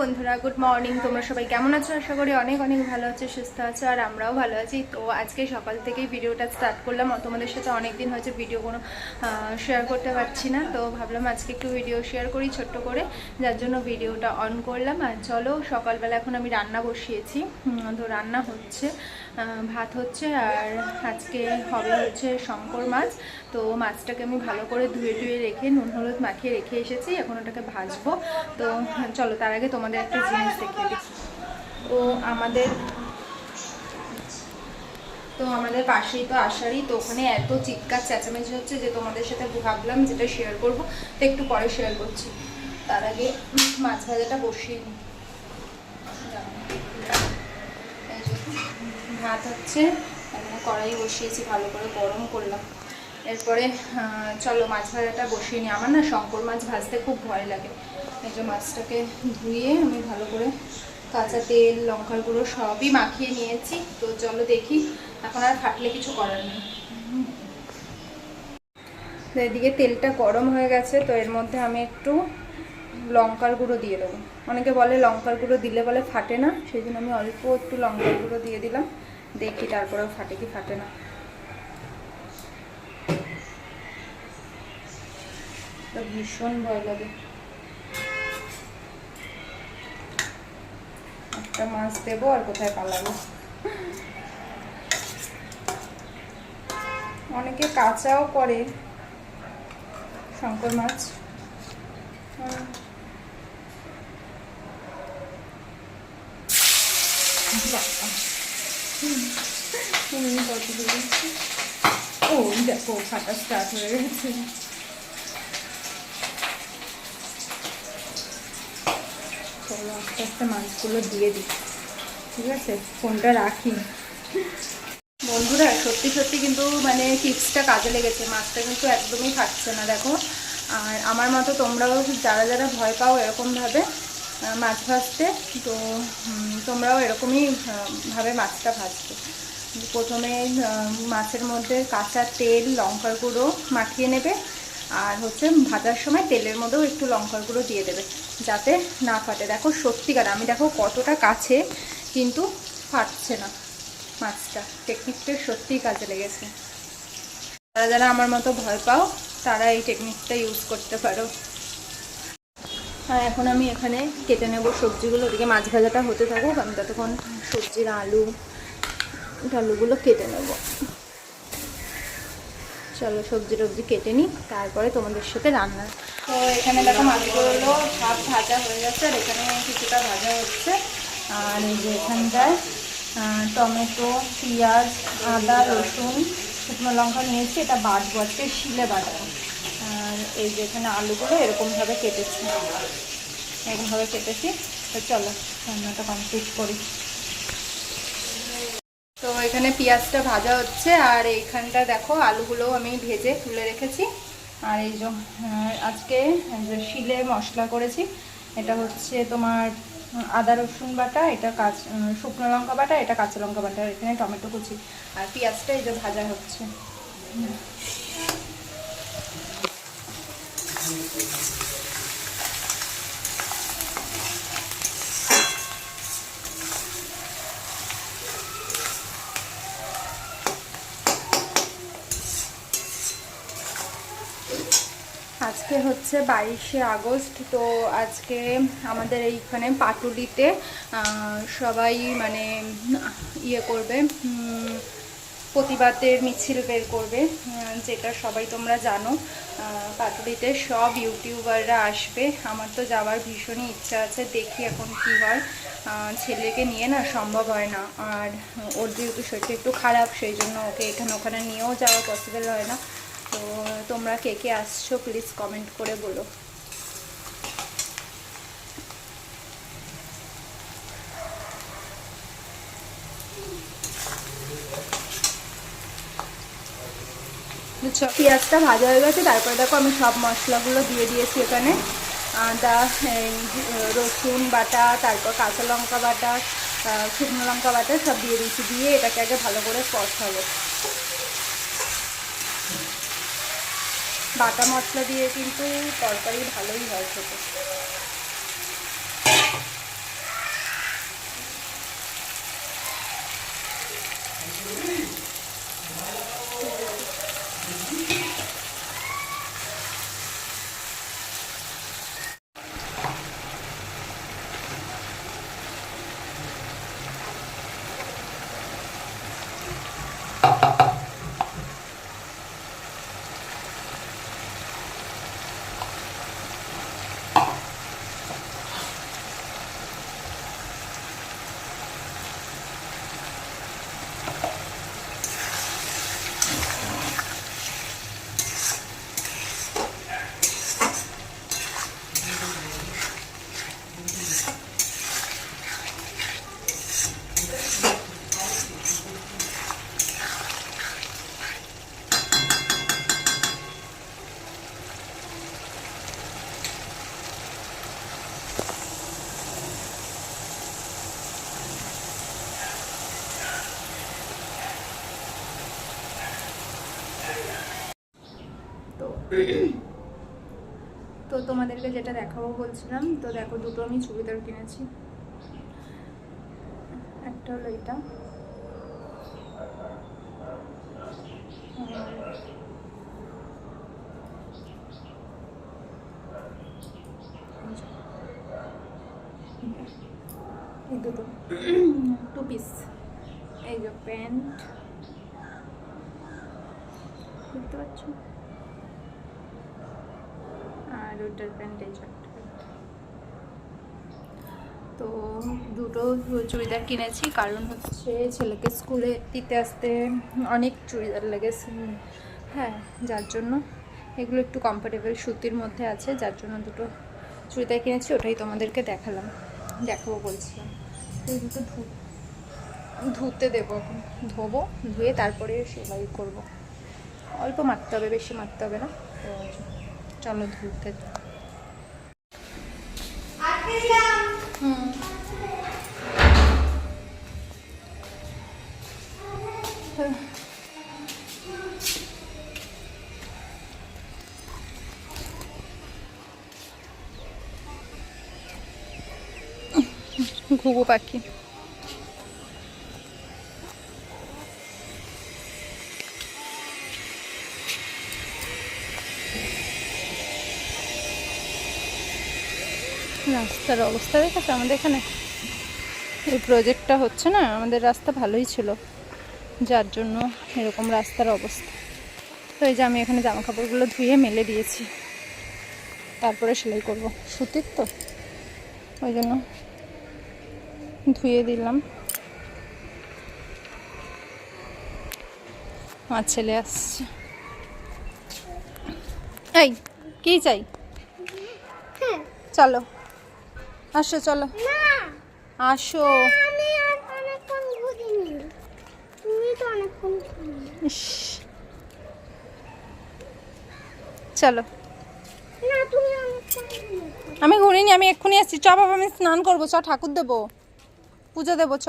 বন্ধুরা, good morning. তোমরা সবাই কেমন আছো? আশা করি অনেক অনেক ভালো আছো, সুস্থ আছো, আর আমরাও ভালো আছি। তো আজকে সকাল থেকেই ভিডিওটা স্টার্ট করলাম। তোমাদের সাথে অনেক দিন হয়েছে ভিডিও কোনো শেয়ার করতে পারছি না, তো ভাবলাম আজকে একটু ভিডিও শেয়ার করি ছোট্ট করে, যার জন্য ভিডিওটা অন করলাম। আর চলো, সকালবেলা এখন আমি রান্না বসিয়েছি। তো রান্না হচ্ছে, ভাত হচ্ছে, আর আজকে হবে হচ্ছে শঙ্কর মাছ। তো মাছটাকে আমি ভালো করে ধুয়ে রেখে নুন হলুদ মাখিয়ে রেখে এসেছি, এখন ওটাকে ভাজবো। তো চলো, তার আগে তোমাদের একটা জিনিস দেখিয়ে দিই। তো আমাদের পাশেই তো আষাঢ়ি, তো ওখানে এত চিৎকার চেঁচামেচি হচ্ছে যে তোমাদের সাথে ভাবলাম যেটা শেয়ার করব, তো একটু পরে শেয়ার করছি। তার আগে মাছ ভাজাটা বসিয়ে নিই। ভাত হচ্ছে, কড়াই বসিয়েছি, ভালো করে গরম করলাম। এরপরে চলো মাছ ভাজাটা বসিয়ে নিই। আমার না শঙ্কর মাছ ভাজতে খুব ভয় লাগে। এই যে মাছটাকে ধুয়ে আমি ভালো করে কাঁচা তেল লঙ্কার গুঁড়ো সবই মাখিয়ে নিয়েছি। তো চলো দেখি, এখন আর ফাটলে কিছু করার নেই। তো এদিকে তেলটা গরম হয়ে গেছে, তো এর মধ্যে আমি একটু লঙ্কার গুঁড়ো দিয়ে দেবো। অনেকে বলে লঙ্কার গুঁড়ো দিলে বলে ফাটে না, সেই জন্য আমি অল্প একটু লঙ্কার গুঁড়ো দিয়ে দিলাম। দেখি তারপরেও ফাটে কি ফাটে না। ভীষণ ভয় লাগে। একটা মাছ দেবো আর কোথায় পালাবো। অনেকে কাঁচাও করে শঙ্কর মাছ। ও দেখো, ফাটা স্টার্ট হয়ে গেছে। চলো আস্তে আস্তে মাছগুলো দিয়ে দিই, ঠিক আছে? ফোনটা রাখি। বন্ধুরা, সত্যি সত্যি কিন্তু মানে টিপসটা কাজে লেগেছে। মাছটা কিন্তু একদমই খাচ্ছে না, দেখো। আর আমার মতো তোমরাও যারা যারা ভয় পাও এরকমভাবে মাছ ভাজতে, তো তোমরাও এরকমই ভাবে মাছটা ভাজবে। প্রথমে মাছের মধ্যে কাঁচা তেল লঙ্কার গুঁড়ো মাখিয়ে নেবে, আর হচ্ছে ভাজার সময় তেলের মধ্যেও একটু লঙ্কার গুঁড়ো দিয়ে দেবে, যাতে না ফাটে। দেখো সত্যিকার, আমি দেখো কতটা কাছে, কিন্তু ফাটছে না মাছটা। টেকনিকটা সত্যিই কাজে লেগেছে। যারা যারা আমার মতো ভয় পাও তারা এই টেকনিকটা ইউজ করতে পারো। আর এখন আমি এখানে কেটে নেব সবজিগুলো। ওদিকে মাছ ভাজাটা হতে থাকুক, আমি ততক্ষণ সবজির আলুগুলো কেটে নেব। চলো সবজি টবজি কেটে নিই, তারপরে তোমাদের সাথে রান্না। তো এখানে দেখো মাছগুলো সব ভাজা হয়ে যাচ্ছে, আর এখানে কিছুটা ভাজা হচ্ছে। আর এই যে এখানটায় টমেটো, পেঁয়াজ, আদা, রসুন, শুকনো লঙ্কা নিয়েছি, এটা বাটবো, আজকে শিলে বাটবো। আর এই যে এখানে আলুগুলো এরকমভাবে কেটেছি, তো চলো রান্নাটা কমপ্লিট করি। তো এখানে পেঁয়াজটা ভাজা হচ্ছে, আর এইখানটা দেখো আলুগুলো আমি ভেজে তুলে রেখেছি। আর এই যে আজকে শিলে মশলা করেছি, এটা হচ্ছে তোমার আদা রসুন বাটা, এটা শুকনো লঙ্কা বাটা, এটা কাঁচা লঙ্কা বাটা, এখানে টমেটো কুচি, আর পেঁয়াজটা এই যে ভাজা হচ্ছে। আজকে হচ্ছে 22শে আগস্ট। তো আজকে আমাদের এইখানে পাটুলিতে সবাই মানে ইয়ে করবে, প্রতিবাদের মিছিল বের করবে, যেটা সবাই তোমরা জানো। পাটুলিতে সব ইউটিউবাররা আসবে। আমার তো যাওয়ার ভীষণই ইচ্ছা আছে, দেখি এখন কি হয়। ছেলেকে নিয়ে না সম্ভব হয় না, আর ওর যেহেতু শরীরটা একটু খারাপ, সেই জন্য ওকে ওখানে নিয়েও যাওয়া পসিবল হয় না। তো তোমরা কে কে আসছো প্লিজ কমেন্ট করে বলো। বুঝছো, পেঁয়াজটা ভাজা হয়ে গেছে, তারপরে দেখো আমি সব মশলাগুলো দিয়ে দিয়েছি এখানে। আদা, রসুন বাটা, তারপর কাঁচা লঙ্কা বাটা, শুকনো লঙ্কা বাটা সব দিয়ে দিয়েছি। দিয়ে এটাকে আগে ভালো করে কষাবো। বাটা মশলা দিয়ে কিন্তু তরকারি ভালোই হয় খেতে। তো তোমাদেরকে যেটা দেখাবো বলছিলাম, তো দেখো দুটো আমি চুড়িদার কিনেছি। একটা হলো এটা, এই দুটো 2 পিস। এই যে প্যান্ট দেখতে পাচ্ছ, আর ওটার প্যান্ট এই যে। তো দুটো চুড়িদার কিনেছি, কারণ হচ্ছে ছেলেকে স্কুলে দিতে আসতে অনেক চুড়িদার লেগেছে, হ্যাঁ, যার জন্য এগুলো একটু কমফোর্টেবল সুতির মধ্যে আছে, যার জন্য দুটো চুড়িদার কিনেছি। ওটাই তোমাদেরকে দেখাবো বলছিলাম। তো দুটো ধুতে দেবো, ধোবো, ধুয়ে তারপরে সেলাই করব। অল্প মারতে হবে, বেশি মারতে হবে না। তো চলো ধুতে। ঘুঘু পাখি, রাস্তার অবস্থা দেখেছো আমাদের এখানে? এই প্রজেক্টটা হচ্ছে না, আমাদের রাস্তা ভালোই ছিল, যার জন্য এরকম রাস্তার অবস্থা। তো এই যে আমি এখানে জামা কাপড়গুলো ধুয়ে মেলে দিয়েছি, তারপরে সেলাই করব। সুতির তো, ওই জন্য ধুয়ে দিলাম। আমার ছেলে আসছে। এই কি চাই? চলো আসো, চলো আসো। চলো, আমি ঘুরিনি, আমি এক্ষুনি আসছি। চ বাবা, আমি স্নান করবো, চ ঠাকুর দেবো, পুজো দেবো, চ।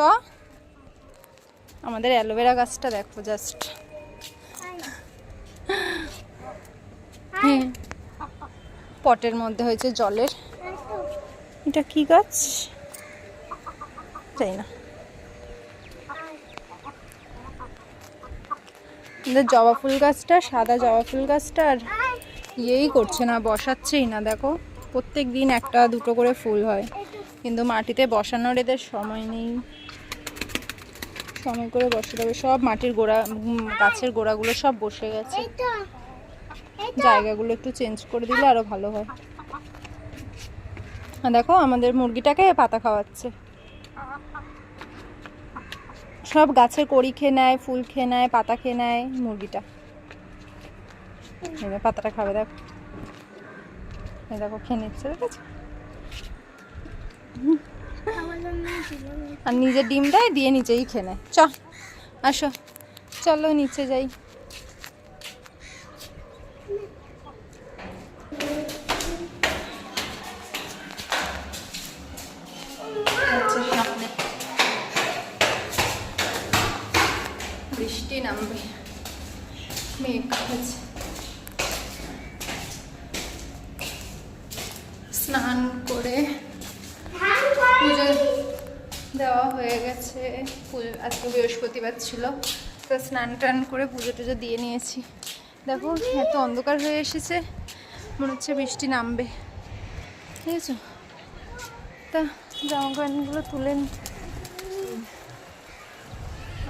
আমাদের অ্যালোভেরা গাছটা দেখো জাস্ট, হ্যাঁ, পটের মধ্যে হয়েছে জলের। এটা কি গাছ তাই না? আমাদের জবা ফুল গাছটা, সাদা জবা ফুল গাছটা আর ইয়েই করছে না, বসাচ্ছেই না। দেখো প্রত্যেক দিন একটা দুটো করে ফুল হয়, কিন্তু মাটিতে বসানোর এদের সময় নেই। সময় করে বসাতে হবে। সব মাটির গোড়া, গাছের গোড়াগুলো সব বসে গেছে, জায়গাগুলো একটু চেঞ্জ করে দিলে আরো ভালো হয়। দেখো আমাদের মুরগিটাকে পাতা খাওয়াচ্ছে, সব গাছের কড়ি খেয়ে নেয়, ফুল খেয়ে নেয়, পাতা খেয়ে নেয় মুরগিটা। পাতাটা খাবে, দেখো, দেখো খেয়ে নিচ্ছে, দেখেছো? আর নিজে ডিম দেয়, দিয়ে নিচেই খেয়ে নেয়। চ আসো, চলো নিচে যাই। বৃষ্টি নামবে, মেঘ আছে। স্নান করে পুজো দেওয়া হয়ে গেছে। আজকে বৃহস্পতিবার ছিল, তো স্নান টান করে পুজো টুজো দিয়ে নিয়েছি। দেখো এত অন্ধকার হয়ে এসেছে, মনে হচ্ছে বৃষ্টি নামবে, ঠিক আছে? তা জামা প্যান্টগুলো তুলে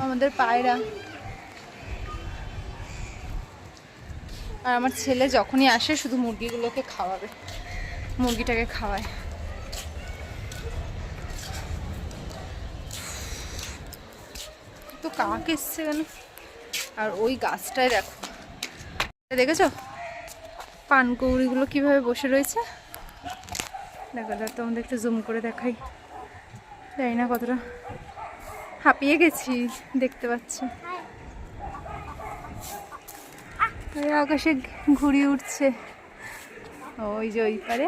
আমাদের পায়রা আর আমার ছেলে যখনই আসে শুধু মুরগিগুলোকে খাওয়াবে, মুরগিটাকে খাওয়ায়। তো কাক এসছে কেন? আর ওই গাছটায় দেখো, দেখেছো পানকৌড়িগুলো কিভাবে বসে রয়েছে? দেখো, তোমাদের একটু জুম করে দেখাই, জানি না কতটা হাঁপিয়ে গেছি, দেখতে পাচ্ছ। আকাশে ঘুড়ি উঠছে, ওই যে ওই পারে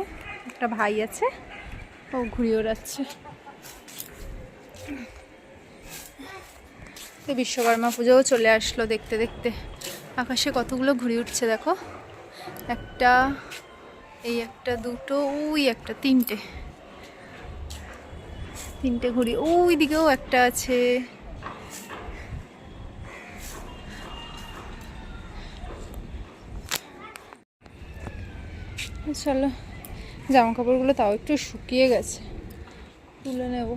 একটা ভাই আছে, ও ঘুড়ি ওড়াচ্ছে। তো বিশ্বকর্মা পুজোও চলে আসলো, দেখতে দেখতে আকাশে কতগুলো ঘুড়ি উঠছে দেখো। একটা, এই একটা, দুটো, ওই একটা, তিনটে ঘুড়ি। ওই দিকেও একটা আছে। চলো, জামা কাপড়গুলো তাও একটু শুকিয়ে গেছে, তুলে নেব।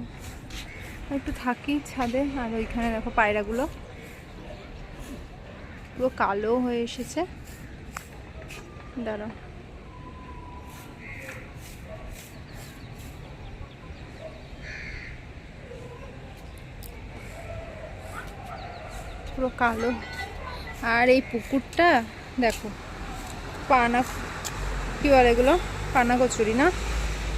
একটু থাকি ছাদে। আর ওইখানে দেখো পায়রাগুলো পুরো কালো হয়ে এসেছে। দাঁড়াও, পুরো কালো। আর এই পুকুরটা দেখো, পানা, কি বলে এগুলো, পানা কচুরি না,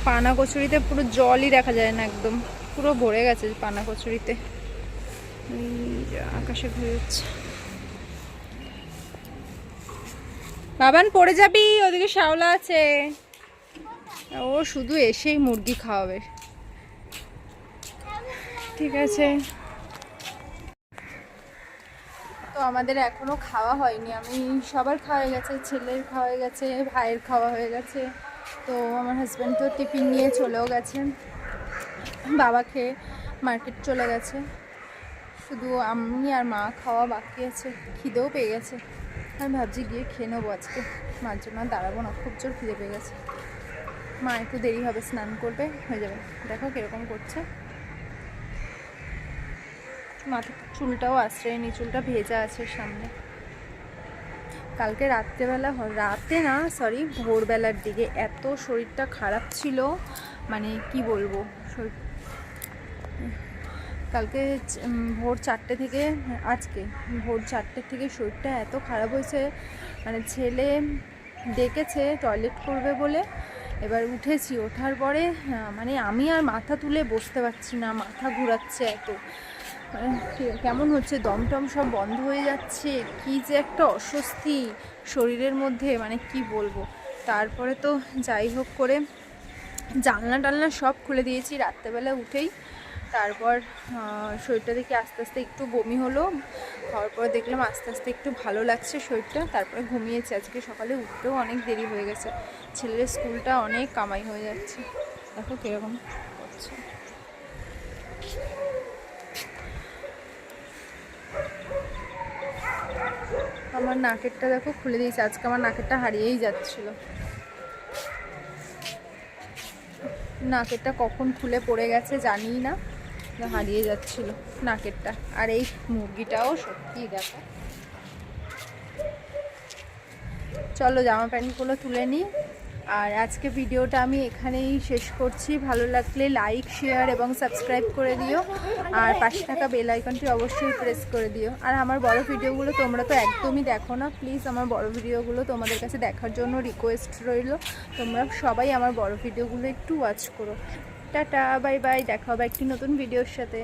পানা কচুরিতে পুরো জলই দেখা যায় না, একদম পুরো ভরে গেছে পানা কচুরিতে। আকাশে ঘুরে যাচ্ছে। বাবান পড়ে যাবি, ওদিকে শ্যাওলা আছে। ও শুধু এসেই মুরগি খাওয়াবে। ঠিক আছে, তো আমাদের এখনো খাওয়া হয়নি। আমি সবার খাওয়া হয়ে গেছে, ছেলের খাওয়া হয়ে গেছে, ভাইয়ের খাওয়া হয়ে গেছে। তো আমার হাজব্যান্ড তো টিফিন নিয়ে চলেও গেছে, বাবা খেয়ে মার্কেট চলে গেছে। শুধু আমি আর মা খাওয়া বাকি আছে। খিদেও পেয়ে গেছে, আমি ভাবছি গিয়ে খেয়ে নেবো আজকে। মার জন্য দাঁড়াবো না, খুব জোর খিদে পেয়ে গেছে। মা একটু দেরি হবে, স্নান করবে, হয়ে যাবে। দেখো কিরকম করছে, মাথা চুলটাও আশ্রয়নি, চুলটা ভেজা আছে সামনে। কালকে রাত্রেবেলা, রাতে না সরি ভোরবেলার দিকে এত শরীরটা খারাপ ছিল, মানে কি বলবো। কালকে ভোর 4টে থেকে, আজকে ভোর 4টে থেকে শরীরটা এত খারাপ হয়েছে, মানে ছেলে ডেকেছে টয়লেট করবে বলে। এবার উঠেছি, ওঠার পরে মানে আমি আর মাথা তুলে বসতে পারছি না, মাথা ঘুরাচ্ছে এত, মানে কেমন হচ্ছে, দমটম সব বন্ধ হয়ে যাচ্ছে, কি যে একটা অস্বস্তি শরীরের মধ্যে, মানে কি বলবো। তারপরে তো যাই হোক করে জানলা টালনা সব খুলে দিয়েছি রাত্রেবেলা উঠেই। তারপর শরীরটা দেখে আস্তে আস্তে একটু বমি হলো, হওয়ার পর দেখলাম আস্তে আস্তে একটু ভালো লাগছে শরীরটা। তারপরে ঘুমিয়েছি। আজকে সকালে উঠতেও অনেক দেরি হয়ে গেছে, ছেলের স্কুলটা অনেক কামাই হয়ে যাচ্ছে। দেখো কীরকম করছে। আমার নাকেরটা দেখো খুলে দিয়েছে, আজকে আমার নাকেরটা হারিয়েই যাচ্ছিল। নাকেরটা কখন খুলে পড়ে গেছে জানি না, হারিয়ে যাচ্ছিল নাকেরটা। আর এই মুরগিটাও সত্যি দেখো। চলো জামা প্যান্টগুলো তুলে নিই। আর আজকে ভিডিওটা আমি এখানেই শেষ করছি। ভালো লাগলে লাইক, শেয়ার এবং সাবস্ক্রাইব করে দিও। আর পাশে থাকা বেল আইকনটি অবশ্যই প্রেস করে দিও। আর আমার বড় ভিডিওগুলো তোমরা তো একদমই দেখো না, প্লিজ আমার বড় ভিডিওগুলো তোমাদের কাছে দেখার জন্য রিকোয়েস্ট রইল। তোমরা সবাই আমার বড় ভিডিওগুলো একটু ওয়াচ করো। টাটা, বাই বাই, দেখা হবে একটি নতুন ভিডিওর সাথে।